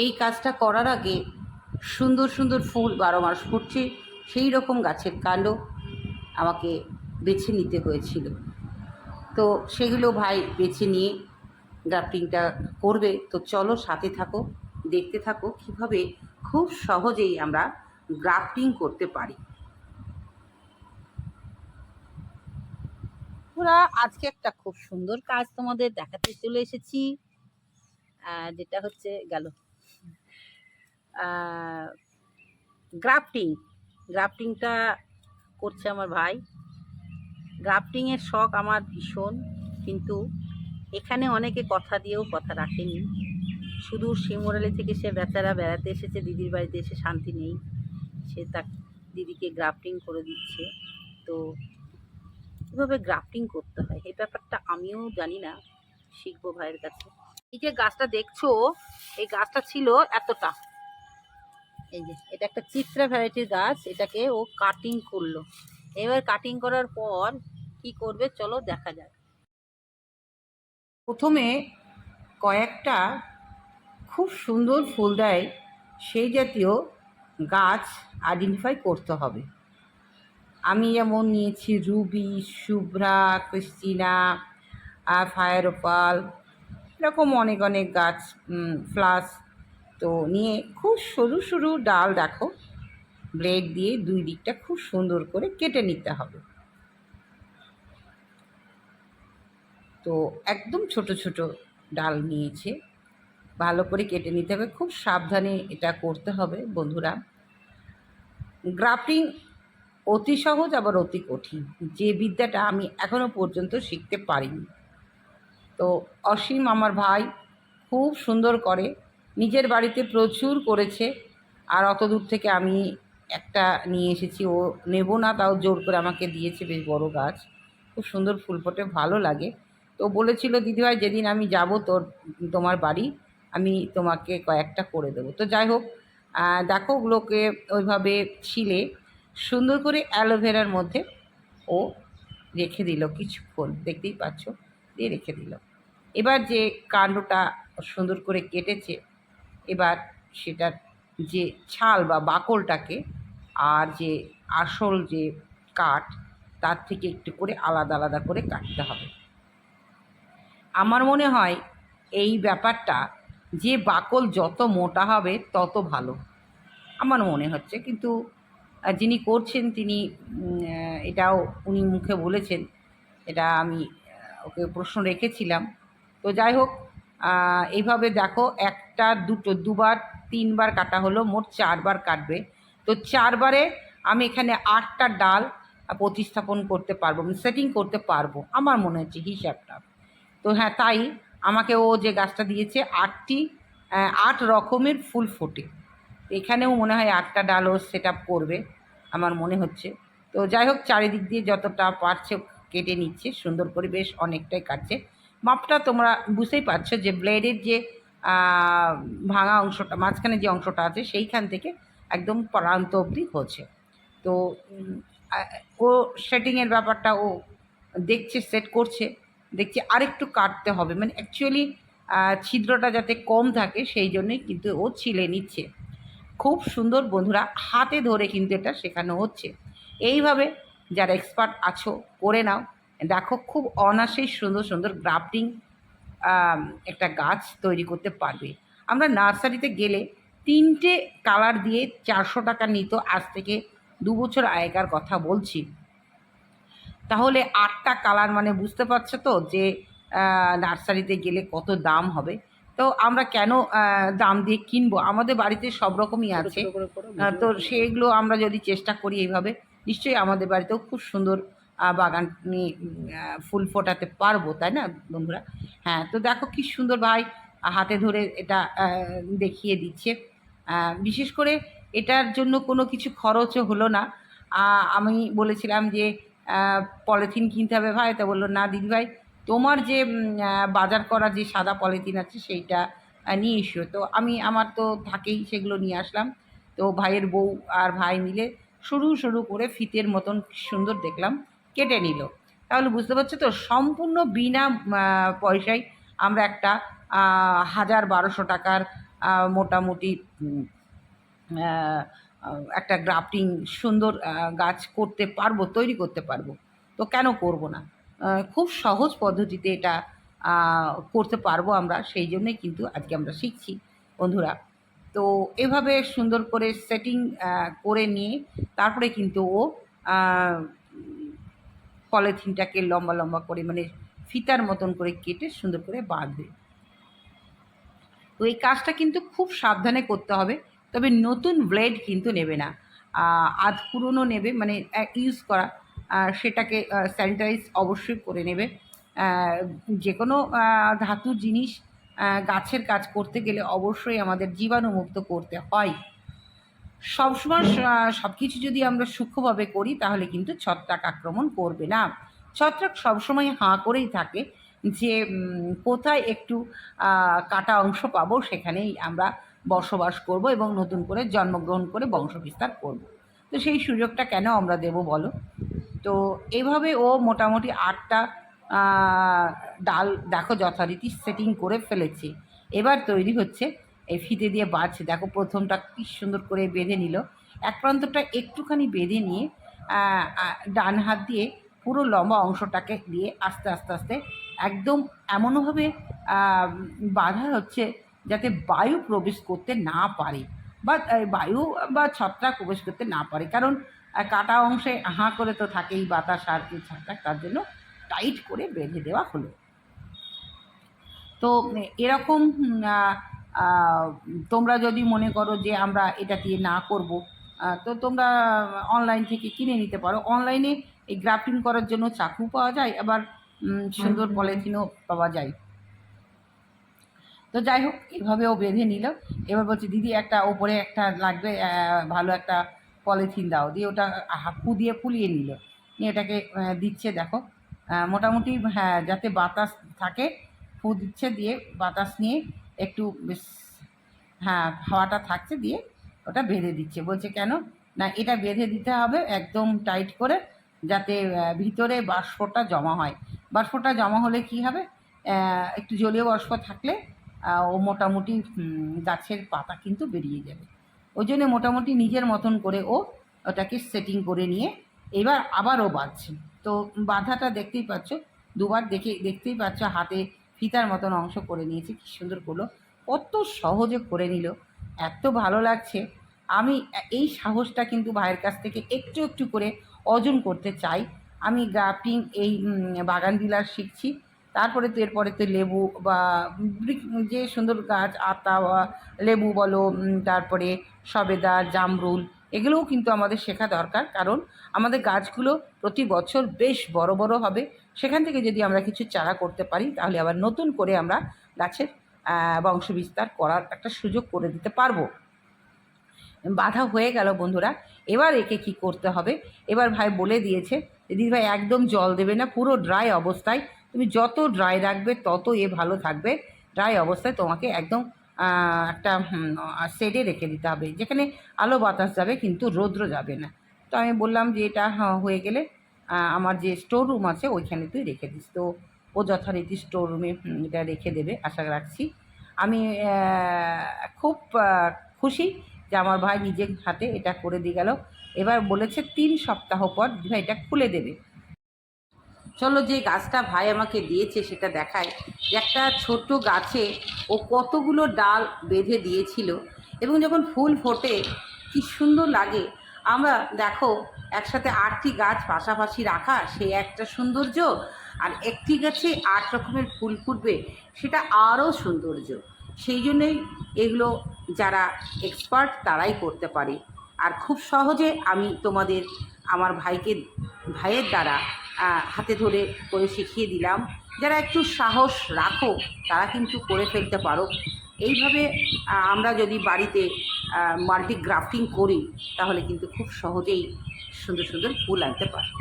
এই কাজটা করার আগে সুন্দর সুন্দর ফুল 12 মাস ফুটছে সেই রকম গাছের কাণ্ড আমাকে বেছে নিতে হয়েছিল। তো সেগুলো ভাই বেছে নিয়ে গ্রাফটিংটা করবে। তো চলো সাথে থাকো, দেখতে থাকো কীভাবে খুব সহজেই আমরা গ্রাফটিং করতে পারি। ওরা আজকে একটা খুব সুন্দর কাজ তোমাদের দেখাতে চলে এসেছি, যেটা হচ্ছে গেল গ্রাফটিংটা করছে আমার ভাই। গ্রাফটিংয়ের শখ আমার ভীষণ, কিন্তু এখানে অনেকে কথা দিয়েও কথা রাখেনি। শুধু শিমুরালি থেকে সে বেচারা বেড়াতে এসেছে, দিদির বাড়িতে এসে শান্তি নেই, সে তার দিদিকে গ্রাফটিং করে দিচ্ছে। তো কীভাবে গ্রাফটিং করতে হয় এই ব্যাপারটা আমিও জানি না, শিখবো ভাইয়ের কাছে। এই যে গাছটা দেখছো, এই গাছটা ছিল এতটা, এই যে এটা একটা চিত্রা ভ্যারাইটির গাছ, এটাকে ও কাটিং করলো। এবার কাটিং করার পর কি করবে চলো দেখা যাক। প্রথমে কয়েকটা খুব সুন্দর ফুল দেয় সেই জাতীয় গাছ আইডেন্টিফাই করতে হবে। আমি যেমন নিয়েছি Ruby, Shubhra, Christina, fire opal, এরকম অনেক অনেক গাছ, ফ্লাস। তো নিয়ে খুব সরু সরু ডাল দেখো, ব্লেড দিয়ে দুই দিকটা খুব সুন্দর করে কেটে নিতে হবে। তো একদম ছোট ছোট ডাল নিয়েছে, ভালো করে কেটে নিতে হবে, খুব সাবধানে এটা করতে হবে বন্ধুরা। গ্রাফটিং অতি সহজ আবার অতি কঠিন, যে বিদ্যাটা আমি এখনও পর্যন্ত শিখতে পারিনি। তো অসীম আমার ভাই খুব সুন্দর করে, নিজের বাড়িতে প্রচুর করেছে, আর অত দূর থেকে আমি একটা নিয়ে এসেছি, ও নেব না তাও জোর করে আমাকে দিয়েছে, বেশ বড় গাছ, খুব সুন্দর ফুল ফোটে, ভালো লাগে। তো বলেছিল দিদিভাই যেদিন আমি যাব তোমার বাড়ি আমি তোমাকে কয়েকটা করে দেবো। তো যাই হোক, দেখো ওগুলোকে ওইভাবে ছিলে সুন্দর করে অ্যালোভেরার মধ্যে ও রেখে দিল কিছুক্ষণ, দেখতেই পাচ্ছ, দিয়ে রেখে দিল। এবার যে কাণ্ডটা সুন্দর করে কেটেছে, এবার সেটার যে ছাল বা বাকলটাকে আর যে আসল যে কাঠ তার থেকে একটু করে আলাদা আলাদা করে কাটতে হবে। আমার মনে হয় এই ব্যাপারটা যে বাকল যত মোটা হবে তত ভালো আমার মনে হচ্ছে, কিন্তু যিনি করছেন তিনি এটাও উনি মুখে বলেছেন, এটা আমি ওকে প্রশ্ন রেখেছিলাম। তো যাই হোক, এইভাবে দেখো একটা দুটো দুবার তিনবার কাটা হলো, মোট 4 বার কাটবে। তো 4 বারে আমি এখানে 8টা ডাল প্রতিস্থাপন করতে পারবো, সেটিং করতে পারবো আমার মনে হচ্ছে হিসাবটা। তো হ্যাঁ, তাই আমাকে ও যে গাছটা দিয়েছে 8 রকমের ফুল ফোটে, এখানেও মনে হয় 8টা ডালও সেট আপ করবে আমার মনে হচ্ছে। তো যাই হোক, চারিদিক দিয়ে যতটা পারছে কেটে নিচ্ছে সুন্দর করে, বেশ অনেকটাই কাটছে। মাপটা তোমরা বুঝতেই পারছো যে ব্লেডের যে ভাঙা অংশটা, মাঝখানে যে অংশটা আছে সেইখান থেকে একদম প্রান্ত অবধি হচ্ছে। তো ও সেটিংয়ের ব্যাপারটা ও দেখছে, সেট করছে, দেখছি আরেকটু কাটতে হবে, মানে অ্যাকচুয়ালি ছিদ্রটা যাতে কম থাকে সেই জন্যই কিন্তু ও ছিলে নিচ্ছে। খুব সুন্দর বন্ধুরা, হাতে ধরে কিন্তু এটা শেখানো হচ্ছে। এইভাবে যারা এক্সপার্ট আছো করে নাও, দেখো খুব অনায়াসেই সুন্দর সুন্দর গ্রাফটিং একটা গাছ তৈরি করতে পারবে। আমরা নার্সারিতে গেলে 3টে কালার দিয়ে 400 টাকা নিত, আজ থেকে 2 বছর আগেকার কথা বলছি। তাহলে 8টা কালার, মানে বুঝতে পারছো তো যে নার্সারিতে গেলে কত দাম হবে। তো আমরা কেন দাম দিয়ে কিনবো, আমাদের বাড়িতে সব রকমই আছে। তো সেগুলো আমরা যদি চেষ্টা করি এইভাবে, নিশ্চয়ই আমাদের বাড়িতেও খুব সুন্দর বাগান ফুল ফোটাতে পারবো, তাই না বন্ধুরা? হ্যাঁ, তো দেখো কি সুন্দর ভাই হাতে ধরে এটা দেখিয়ে দিচ্ছে। বিশেষ করে এটার জন্য কোনো কিছু খরচও হলো না। আমি বলেছিলাম যে পলিথিন কিনতে হবে ভাই, তা বললো না দিদিভাই তোমার যে বাজার করা যে সাদা পলিথিন আছে সেইটা নিয়ে এসো। তো আমি, আমার তো থাকেই, সেগুলো নিয়ে আসলাম। তো ভাইয়ের বউ আর ভাই মিলে সরু সরু করে ফিতের মতন সুন্দর দেখলাম কেটে নিল। তাহলে বুঝতে পারছো তো, সম্পূর্ণ বিনা পয়সায় আমরা একটা 1000-1200 টাকার মোটামুটি একটা গ্রাফটিং সুন্দর গাছ করতে পারবো, তৈরি করতে পারবো। তো কেন করব না? খুব সহজ পদ্ধতিতে এটা করতে পারবো আমরা, সেই জন্যই কিন্তু আজকে আমরা শিখছি বন্ধুরা। তো এভাবে সুন্দর করে সেটিং করে নিয়ে তারপরে কিন্তু ও পলিথিনটাকে লম্বা লম্বা করে মানে ফিতার মতন করে কেটে সুন্দর করে বাঁধবে। তো এই কাজটা কিন্তু খুব সাবধানে করতে হবে, তবে নতুন ব্লেড কিন্তু নেবে না, আধ পুরনো নেবে, মানে ইউজ করা, সেটাকে স্যানিটাইজ অবশ্যই করে নেবে। যে কোনো ধাতুর জিনিস গাছের কাজ করতে গেলে অবশ্যই আমাদের জীবাণুমুক্ত করতে হয়। সবসময় সব কিছু যদি আমরা সূক্ষ্মভাবে করি তাহলে কিন্তু ছত্রাক আক্রমণ করবে না। ছত্রাক সবসময় হাঁ করেই থাকে যে কোথায় একটু কাটা অংশ পাবো সেখানেই আমরা বসবাস করব এবং নতুন করে জন্মগ্রহণ করে বংশবিস্তার করব। তো সেই সুযোগটা কেন আমরা দেব বলো? তো এইভাবে ও মোটামুটি 8টা ডাল দেখো যথারীতি সেটিং করে ফেলেছে। এবার তৈরি হচ্ছে, এই ফিতে দিয়ে বাঁধছে। দেখো প্রথমটা কী সুন্দর করে বেঁধে নিল, এক প্রান্তটা একটুখানি বেঁধে নিয়ে ডান হাত দিয়ে পুরো লম্বা অংশটাকে দিয়ে আস্তে আস্তে আস্তে একদম এমনভাবে বাঁধা হচ্ছে যাতে বায়ু প্রবেশ করতে না পারে, বা বায়ু বা ছত্রাক প্রবেশ করতে না পারে। কারণ কাটা অংশে হাঁ করে তো থাকেই বাতাস আর ছত্রাক, তার জন্য টাইট করে বেঁধে দেওয়া হলো। তো এরকম তোমরা যদি মনে করো যে আমরা এটা দিয়ে না করব, তো তোমরা অনলাইন থেকে কিনে নিতে পারো। অনলাইনে এই গ্রাফটিং করার জন্য চাকু পাওয়া যায়, আবার সুন্দর পলিথিনও পাওয়া যায়। তো যাই হোক, এভাবেও বেঁধে নিল। এবার বলছে দিদি একটা ওপরে একটা লাগবে, ভালো একটা পলিথিন দাও। দিয়ে ওটা হাঁপু দিয়ে ফুলিয়ে নিল, নিয়ে এটাকে দিচ্ছে। দেখো মোটামুটি হ্যাঁ, যাতে বাতাস থাকে ফু দিচ্ছে, দিয়ে বাতাস নিয়ে একটু বেশ হ্যাঁ হাওয়াটা থাকছে, দিয়ে ওটা বেঁধে দিচ্ছে। বলছে কেন না, এটা বেঁধে দিতে হবে একদম টাইট করে, যাতে ভিতরে বাষ্পটা জমা হয়। বাষ্পটা জমা হলে কি হবে, একটু জলীয় বাষ্প থাকলে ও মোটামুটি গাছের পাতা কিন্তু বেরিয়ে যাবে। ওই জন্য মোটামুটি নিজের মতন করে ও ওটাকে সেটিং করে নিয়ে এবার আবারও বাঁধছে। তো বাঁধাটা দেখতেই পাচ্ছ, দুবার দেখতেই পাচ্ছ হাতে ফিতার মতন অংশ করে নিয়েছে, কী সুন্দর করলো, কত সহজে করে নিল, এত ভালো লাগছে। আমি এই সাহসটা কিন্তু ভাইয়ের কাছ থেকে একটু একটু করে অর্জন করতে চাই। আমি গ্রাফটিং এই বাগান বিলাস শিখছি, তারপরে তো এরপরে তো লেবু বা যে সুন্দর গাছ আতা বা লেবু বলো, তারপরে সবেদা, জামরুল, এগুলোও কিন্তু আমাদের শেখা দরকার। কারণ আমাদের গাছগুলো প্রতি বছর বেশ বড় বড় হবে, সেখান থেকে যদি আমরা কিছু চারা করতে পারি তাহলে আবার নতুন করে আমরা গাছের বংশবিস্তার করার একটা সুযোগ করে দিতে পারবো। বাধা হয়ে গেল বন্ধুরা। এবার একে কি করতে হবে, এবার ভাই বলে দিয়েছে দিদিভাই একদম জল দেবে না, পুরো ড্রাই অবস্থায়, তুমি যত ড্রাই রাখবে তত এ ভালো থাকবে। ড্রাই অবস্থায় তোমাকে একদম একটা শেডে রেখে দিতে হবে, যেখানে আলো বাতাস যাবে কিন্তু রৌদ্র যাবে না। তো আমি বললাম যে এটা হয়ে গেলে আমার যে স্টোর রুম আছে ওইখানে তুই রেখে দিস। তো ও যথারীতি স্টোর রুমে এটা রেখে দেবে আশা রাখছি। আমি খুব খুশি যে আমার ভাই নিজের হাতে এটা করে দিয়ে গেল। এবার বলেছে 3 সপ্তাহ পর ভাই এটা খুলে দেবে। চলো যে গাছটা ভাই আমাকে দিয়েছে সেটা দেখায়। একটা ছোট গাছে ও কতগুলো ডাল বেঁধে দিয়েছিল, এবং যখন ফুল ফোটে কি সুন্দর লাগে। আমরা দেখো একসাথে 8টি গাছ পাশাপাশি রাখা, সে একটা সৌন্দর্য, আর একটি গাছে 8 রকমের ফুল ফুটবে, সেটা আরও সৌন্দর্য। সেই জন্যই এগুলো যারা এক্সপার্ট তারাই করতে পারে। আর খুব সহজে আমি তোমাদের আমার ভাইয়ের দ্বারা হাতে ধরে করে শিখিয়ে দিলাম। যারা একটু সাহস রাখো তারা কিন্তু করে ফেলতে পারো। এইভাবে আমরা যদি বাড়িতে মাল্টি গ্রাফটিং করি তাহলে কিন্তু খুব সহজেই সুন্দর সুন্দর ফুল আনতে পারি।